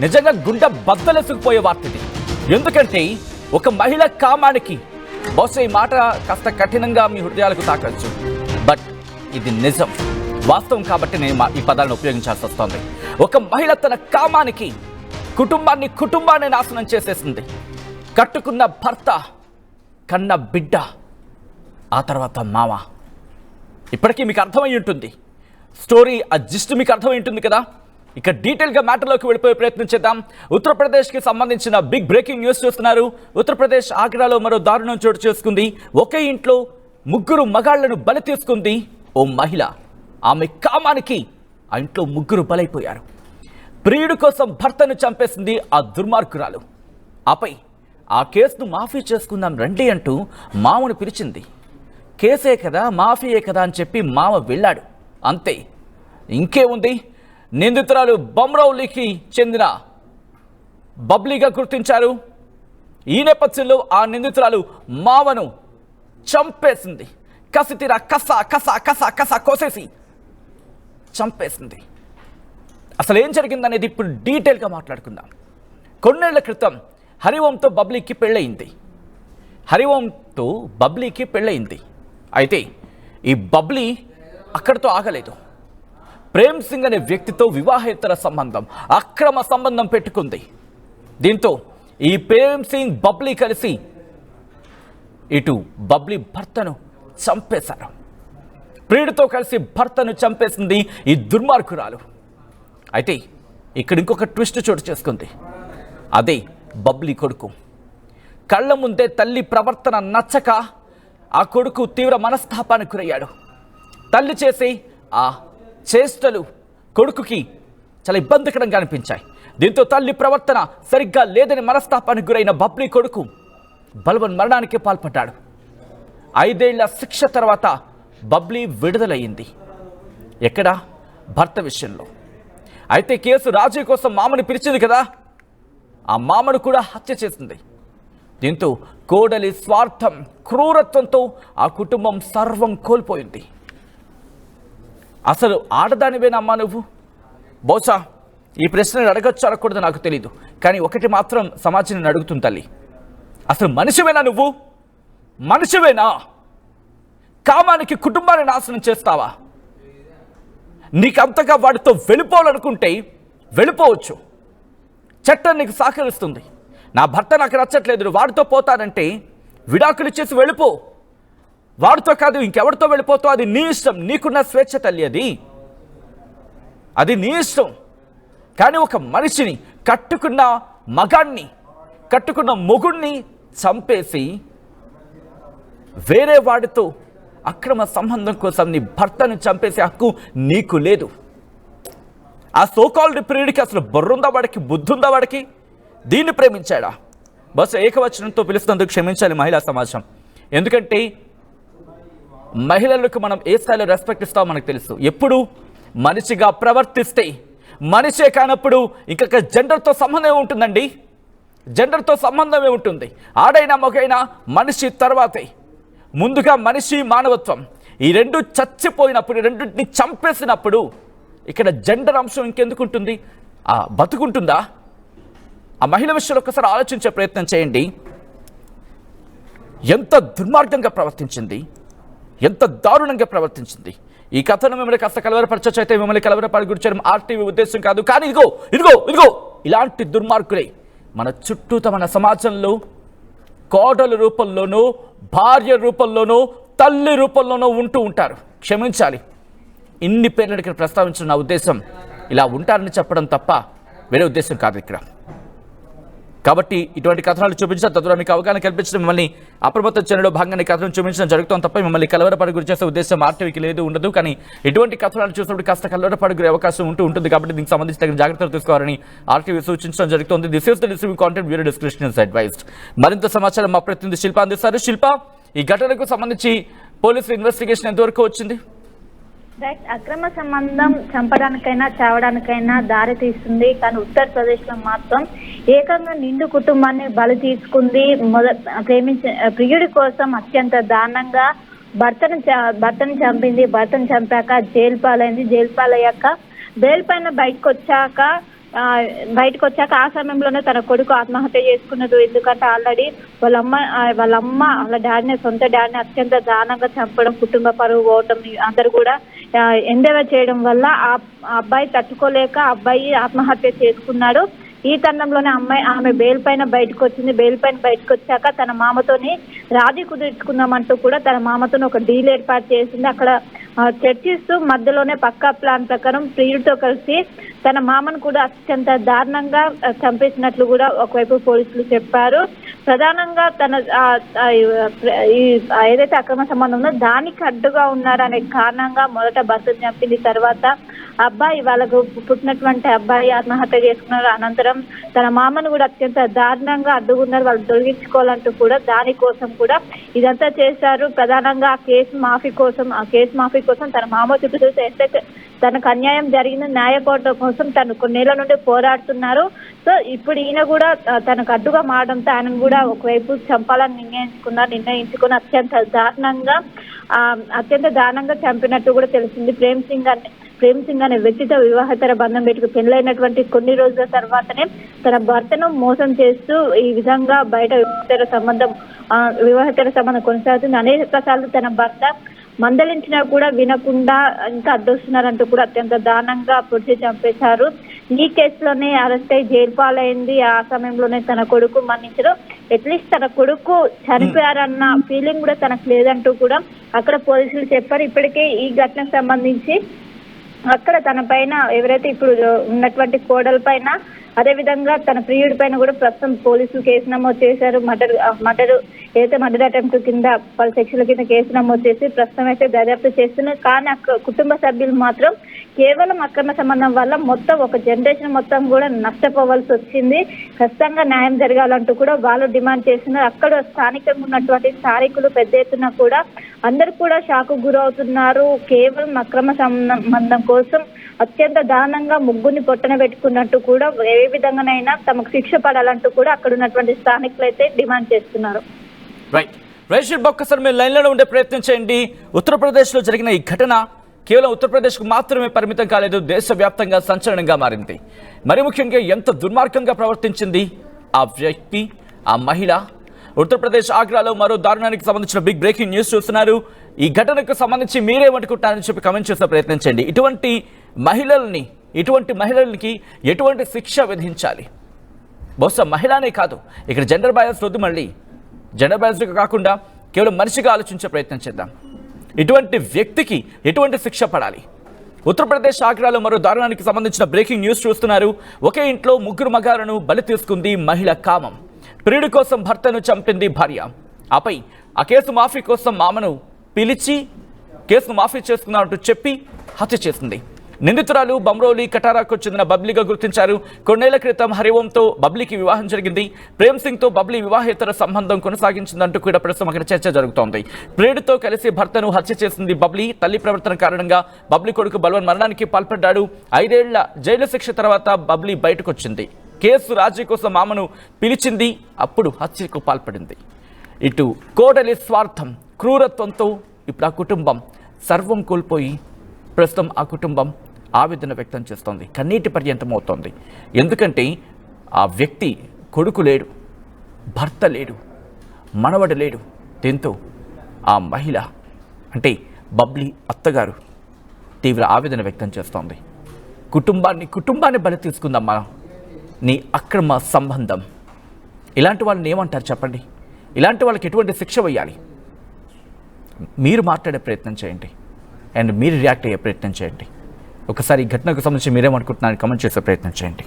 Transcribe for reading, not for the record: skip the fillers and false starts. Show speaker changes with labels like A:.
A: నిజంగా గుండె బద్దలెసుకుపోయే వార్త ఇది. ఎందుకంటే ఒక మహిళ కామానికి, బహుశా ఈ మాట కాస్త కఠినంగా మీ హృదయాలకు తాకచ్చు, బట్ ఇది నిజం, వాస్తవం కాబట్టి నేను ఈ పదాలను ఉపయోగించాల్సి వస్తుంది. ఒక మహిళ తన కామానికి కుటుంబాన్ని నాశనం చేసేసింది. కట్టుకున్న భర్త, కన్న బిడ్డ, ఆ తర్వాత మామ. ఇప్పటికీ మీకు అర్థమై ఉంటుంది స్టోరీ, ఆ జిస్ట్ మీకు అర్థమై ఉంటుంది కదా. ఇక డీటెయిల్గా మ్యాటర్లోకి వెళ్ళిపోయే ప్రయత్నం చేద్దాం. ఉత్తరప్రదేశ్కి సంబంధించిన బిగ్ బ్రేకింగ్ న్యూస్ చూస్తున్నారు. ఉత్తరప్రదేశ్ ఆగ్రాలో మరో దారుణం చోటు చేసుకుంది. ఒకే ఇంట్లో 3 మగాళ్లను బలి తీసుకుంది ఓ మహిళ. ఆమె కామానికి ఆ ఇంట్లో 3 బలైపోయారు. ప్రియుడి కోసం భర్తను చంపేసింది ఆ దుర్మార్గురాలు. ఆపై ఆ కేసును మాఫీ చేసుకుందాం రండి అంటూ మామను పిలిచింది. కేసే కదా, మాఫీయే కదా అని చెప్పి మామ వెళ్ళాడు. అంతే, ఇంకేముంది. నిందితురాలు బమ్రౌలీకి చెందిన బబ్లీగా గుర్తించారు. ఈ నేపథ్యంలో ఆ నిందితురాలు మామను చంపేసింది. కసితీరా కస కస కస కస కోసేసి చంపేసింది. అసలు ఏం జరిగిందనేది ఇప్పుడు డీటెయిల్గా మాట్లాడుకుందాం. కొన్నేళ్ల క్రితం హరివంతో బబ్లీకి పెళ్ళయింది. అయితే ఈ బబ్లీ అక్కడితో ఆగలేదు. ప్రేమ్ సింగ్ అనే వ్యక్తితో వివాహేతర సంబంధం, అక్రమ సంబంధం పెట్టుకుంది. దీంతో ఈ ప్రేమ్ సింగ్, బబ్లీ కలిసి ఇటు బబ్లీ భర్తను చంపేశారు. ప్రియుడితో కలిసి భర్తను చంపేసింది ఈ దుర్మార్గురాలు. అయితే ఇక్కడ ఇంకొక ట్విస్ట్ చోటు చేసుకుంది. అదే బబ్లీ కొడుకు. కళ్ళ ముందే తల్లి ప్రవర్తన నచ్చక ఆ కొడుకు తీవ్ర మనస్తాపానికి గురయ్యాడు. తల్లి చేసి ఆ చేష్టలు కొడుకుకి చాలా ఇబ్బందికరంగా అనిపించాయి. దీంతో తల్లి ప్రవర్తన సరిగ్గా లేదని మనస్తాపానికి గురైన బబ్లీ కొడుకు మరణానికి పాల్పడ్డాడు. 5 ఏళ్ల శిక్ష తర్వాత బబ్లీ విడుదలయ్యింది. ఎక్కడ? భర్త విషయంలో. అయితే కేసు రాజీ కోసం మామని పిలిచింది కదా, ఆ మామను కూడా హత్య చేసింది. దీంతో కోడలి స్వార్థం, క్రూరత్వంతో ఆ కుటుంబం సర్వం కోల్పోయింది. అసలు ఆడదానివేనమ్మా నువ్వు? బహుశా ఈ ప్రశ్నను అడగచ్చు అడగకూడదు నాకు తెలీదు, కానీ ఒకటి మాత్రం సమాజం అడుగుతుంది తల్లి, అసలు మనిషివేనా నువ్వు? మనిషివేనా? కామానికి కుటుంబాన్ని నాశనం చేస్తావా? నీకంతగా వాడితో వెళ్ళిపోవాలనుకుంటే వెళ్ళిపోవచ్చు, చట్టం నీకు సహకరిస్తుంది. నా భర్త నాకు నచ్చట్లేదు, వాడితో పోతానంటే విడాకులు ఇచ్చేసి వెళ్ళిపో. వాడితో కాదు ఇంకెవరితో వెళ్ళిపోతావు, అది నీ ఇష్టం, నీకున్న స్వేచ్ఛ తల్లి, అది నీ ఇష్టం. కానీ ఒక మనిషిని, కట్టుకున్న మగాన్ని, కట్టుకున్న మొగుణ్ణి చంపేసి వేరే వాడితో అక్రమ సంబంధం కోసం నీ భర్తను చంపేసే హక్కు నీకు లేదు. ఆ సోకాల్డ్ ప్రియుడికి అసలు బుర్రుందా వాడికి, బుద్ధుందా వాడికి? దీన్ని ప్రేమించాడా? బస్ ఏకవచనంతో పిలుస్తున్నందుకు క్షమించాలి మహిళా సమాజం. ఎందుకంటే మహిళలకు మనం ఏ స్థాయిలో రెస్పెక్ట్ ఇస్తామో మనకు తెలుసు. ఎప్పుడు మనిషిగా ప్రవర్తిస్తే, మనిషే కానప్పుడు ఇంకొక జెండర్తో సంబంధం ఏముంటుందండి? జెండర్తో సంబంధమే ఉంటుంది. ఆడైనా మగైనా మనిషి తర్వాతే. ముందుగా మనిషి, మానవత్వం, ఈ రెండు చచ్చిపోయినప్పుడు, ఈ రెండింటిని చంపేసినప్పుడు ఇక్కడ జెండర్ అంశం ఇంకెందుకు ఉంటుంది? బతుకుంటుందా? ఆ మహిళ విషయంలో ఒకసారి ఆలోచించే ప్రయత్నం చేయండి. ఎంత దుర్మార్గంగా ప్రవర్తించింది, ఎంత దారుణంగా ప్రవర్తించింది. ఈ కథను మిమ్మల్ని కాస్త కలవరపరచచ్చు, అయితే మిమ్మల్ని కలవరపడి గుర్చడం ఆర్టీవీ ఉద్దేశం కాదు. కానీ ఇదిగో ఇలాంటి దుర్మార్గులే మన చుట్టూత, మన సమాజంలో కోడల రూపంలోనూ, భార్య రూపంలోనూ, తల్లి రూపంలోనూ ఉంటూ ఉంటారు. క్షమించాలి, ఇన్ని పేర్లను ఇక్కడ ప్రస్తావించిన నా ఉద్దేశం ఇలా ఉంటారని చెప్పడం తప్ప వేరే ఉద్దేశం కాదు ఇక్కడ. కాబట్టి ఇటువంటి కథనాలు చూపించడం, తద్వారా మీకు అవగాహన కల్పించడం, మిమ్మల్ని అప్రమత్తం చేయడంలో భాగంగా కథనం చూపించడం జరుగుతుంది తప్ప మిమ్మల్ని కలవరపడి గురి చేసే ఉద్దేశం ఆర్టీవీకి లేదు, ఉండదు. కానీ ఇటువంటి కథనాలు చూసినప్పుడు కాస్త కలవరపడి గురే అవకాశం ఉంటుంది. కాబట్టి దీనికి సంబంధించి తగిన జాగ్రత్తలు తీసుకోవాలని ఆర్టీవీ సూచించడం జరుగుతుంది. This is the receiving content, video description is advised. మరింత సమాచారం మా ప్రతినిధి శిల్ప అందిస్తారు. శిల్ప, ఈ ఘటనకు సంబంధించి పోలీసుల ఇన్వెస్టిగేషన్ ఎంతవరకు వచ్చింది?
B: అక్రమ సంబంధం చంపడానికైనా చావడానికైనా దారి తీస్తుంది. కానీ ఉత్తరప్రదేశ్ లో మాత్రం ఏకంగా నిండు కుటుంబాన్ని బలి తీసుకుంది. ప్రియుడి కోసం అత్యంత దారుణంగా భర్తను చంపింది. భర్తను చంపాక జైలు పాలైంది. జైలు పాలయ్యాక బెయిల్ పైన బయటకు వచ్చాక బయటకు వచ్చాక ఆ సమయంలోనే తన కొడుకు ఆత్మహత్య చేసుకున్నాడు. ఎందుకంటే ఆల్రెడీ వాళ్ళ అమ్మ వాళ్ళ డాడీని, సొంత డాడీని అత్యంత దారుణంగా చంపడం, కుటుంబ పరువు పోవటం అందరూ కూడా ఎండేవర్ చేయడం వల్ల ఆ అబ్బాయి తట్టుకోలేక అబ్బాయి ఆత్మహత్య చేసుకున్నాడు. ఈ తరుణంలోనే ఆమె బెయిల్ పైన బయటకు వచ్చింది. బెయిల్ పైన బయటకు వచ్చాక తన మామతోని రాజీ కుదుర్చుకుందామంటూ కూడా తన మామతోని ఒక డీల్ ఏర్పాటు చేసింది. అక్కడ చర్చిస్తూ మధ్యలోనే పక్కా ప్లాన్ ప్రకారం ప్రియుడితో కలిసి తన మామను కూడా అత్యంత దారుణంగా చంపేసినట్లు కూడా ఒకవైపు పోలీసులు చెప్పారు. ప్రధానంగా తన ఏదైతే అక్రమ సంబంధం ఉందో దానికి అడ్డుగా ఉన్నారనే కారణంగా మొదట భర్తను చంపింది. తర్వాత అబ్బాయి, వాళ్ళకు పుట్టినటువంటి అబ్బాయి ఆత్మహత్య చేసుకున్నారు. అనంతరం తన మామను కూడా అత్యంత దారుణంగా అడ్డుకున్నారు. వాళ్ళు తొలగించుకోవాలంటూ కూడా దానికోసం కూడా ఇదంతా చేశారు. ప్రధానంగా ఆ కేసు మాఫీ కోసం తన మామ చుట్టూ చేస్తే తనకు అన్యాయం జరిగిన న్యాయపోరాటం కోసం తను కొన్నేళ్ల నుండి పోరాడుతున్నారు. సో ఇప్పుడు ఈయన కూడా తనకు అడ్డుగా మారడంతో ఆయనను కూడా ఒకవైపు చంపాలని నిర్ణయించుకుని అత్యంత దారుణంగా చంపినట్టు కూడా తెలిసింది. ప్రేమ్ సింగ్ అనే వ్యక్తితో వివాహేతర బంధం పెట్టుకు పెళ్ళైనటువంటి కొన్ని రోజుల తర్వాతనే తన భర్తను మోసం చేస్తూ ఈ విధంగా బయట వివాహేతర సంబంధం కొనసాగుతుంది. అనేక సార్లు తన భర్త మందలించినా కూడా వినకుండా ఇంకా అడ్డొస్తున్నారంటూ కూడా అత్యంత దారుణంగా పొడిచి చంపేశారు. ఈ కేసులోనే అరెస్ట్ అయి జైలు పాలైంది. ఆ సమయంలోనే తన కొడుకు మరణించడం, అట్లీస్ట్ తన కొడుకు చనిపోయారన్న ఫీలింగ్ కూడా తనకు లేదంటూ కూడా అక్కడ పోలీసులు చెప్పారు. ఇప్పటికే ఈ ఘటనకు సంబంధించి అక్కడ తన పైన ఎవరైతే ఇప్పుడు ఉన్నటువంటి కోడల పైన, అదే విధంగా తన ప్రియుడి పైన కూడా ప్రస్తుతం పోలీసులు కేసు నమోదు చేశారు. మర్డర్ అటెంప్ట్ కింద పలు సెక్షన్ల కింద కేసు నమోదు చేసి ప్రస్తుతం అయితే దర్యాప్తు చేస్తున్నారు. కానీ కుటుంబ సభ్యులు మాత్రం కేవలం అక్రమ సంబంధం వల్ల మొత్తం ఒక జనరేషన్ మొత్తం కూడా నష్టపోవాల్సి వచ్చింది. ఖచ్చితంగా న్యాయం జరగాలంటూ కూడా వాళ్ళు డిమాండ్ చేస్తున్నారు. అక్కడ స్థానికంగా ఉన్నటువంటి స్థానికులు పెద్ద ఎత్తున కూడా అందరు కూడా షాకు గురవుతున్నారు. కేవలం అక్రమ సంబంధం కోసం అత్యంత దారుణంగా ముగ్గురిని పొట్టన పెట్టుకున్నట్టు కూడా ఏ విధంగానైనా తమకు శిక్ష పడాలంటూ కూడా అక్కడ ఉన్నటువంటి స్థానికులు అయితే డిమాండ్ చేస్తున్నారు.
A: రైట్, ఒక్కసారి మీరు లైన్లో ఉండే ప్రయత్నం చేయండి. ఉత్తరప్రదేశ్లో జరిగిన ఈ ఘటన కేవలం ఉత్తరప్రదేశ్కు మాత్రమే పరిమితం కాలేదు, దేశవ్యాప్తంగా సంచలనంగా మారింది. మరి ముఖ్యంగా ఎంత దుర్మార్గంగా ప్రవర్తించింది ఆ వ్యక్తి, ఆ మహిళ. ఉత్తరప్రదేశ్ ఆగ్రాలో మరో దారుణానికి సంబంధించిన బిగ్ బ్రేకింగ్ న్యూస్ చూస్తున్నారు. ఈ ఘటనకు సంబంధించి మీరేమనుకుంటారని చెప్పి కమెంట్ చేసే ప్రయత్నం చేయండి. ఇటువంటి మహిళలకి ఎటువంటి శిక్ష విధించాలి? బహుశా మహిళనే కాదు, ఇక్కడ జెండర్ బయాస్ వద్దు, మళ్ళీ జెండర్ బయాస్ కాకుండా కేవలం మనిషిగా ఆలోచించే ప్రయత్నం చేద్దాం. ఇటువంటి వ్యక్తికి ఎటువంటి శిక్ష పడాలి? ఉత్తరప్రదేశ్ ఆగ్రాలో మరో దారుణానికి సంబంధించిన బ్రేకింగ్ న్యూస్ చూస్తున్నారు. ఒకే ఇంట్లో ముగ్గురు మగాలను బలి తీసుకుంది మహిళ కామం. ప్రియుడి కోసం భర్తను చంపింది భార్య. ఆపై ఆ కేసు మాఫీ కోసం మామను పిలిచి కేసును మాఫీ చేసుకున్నారంటూ చెప్పి హత్య చేసింది. నిందితురాలు బమ్రోలి కటారాకు చెందిన బబ్లీగా గుర్తించారు. కొన్నేళ్ల క్రితం హరివంతో బబ్లీకి వివాహం జరిగింది. ప్రేమ్ సింగ్ తో బబ్లీ వివాహేతర సంబంధం కొనసాగించిందంటూ కూడా ప్రస్తుతం అక్కడ చర్చ జరుగుతోంది. ప్రియుడితో కలిసి భర్తను హత్య చేసింది బబ్లీ. తల్లి ప్రవర్తన కారణంగా బబ్లీ కొడుకు బల్వన్ మరణానికి పాల్పడ్డాడు. 5 ఏళ్ల జైలు శిక్ష తర్వాత బబ్లీ బయటకు వచ్చింది. కేసు రాజీ కోసం మామను పిలిచింది, అప్పుడు హత్యకు పాల్పడింది. ఇటు కోడలి స్వార్థం, క్రూరత్వంతో ఇప్పుడు ఆ కుటుంబం సర్వం కోల్పోయి ప్రస్తుతం ఆ కుటుంబం ఆవేదన వ్యక్తం చేస్తోంది, కన్నీటి పర్యంతం అవుతోంది. ఎందుకంటే ఆ వ్యక్తి కొడుకు లేడు, భర్త లేడు, మనవడు లేడు. దీంతో ఆ మహిళ అంటే బబ్లీ అత్తగారు తీవ్ర ఆవేదన వ్యక్తం చేస్తోంది. కుటుంబాన్ని బలి తీసుకుందమ్మా నీ అక్రమ సంబంధం. ఇలాంటి వాళ్ళని ఏమంటారు చెప్పండి? ఇలాంటి వాళ్ళకి ఎటువంటి శిక్ష వేయాలి? మీరు మాట్లాడే ప్రయత్నం చేయండి అండ్ మీరు రియాక్ట్ అయ్యే ప్రయత్నం చేయండి. ఒకసారి ఈ ఘటనకు సంబంధించి మీరేమనుకుంటున్నారని కామెంట్ చేసే ప్రయత్నం చేయండి.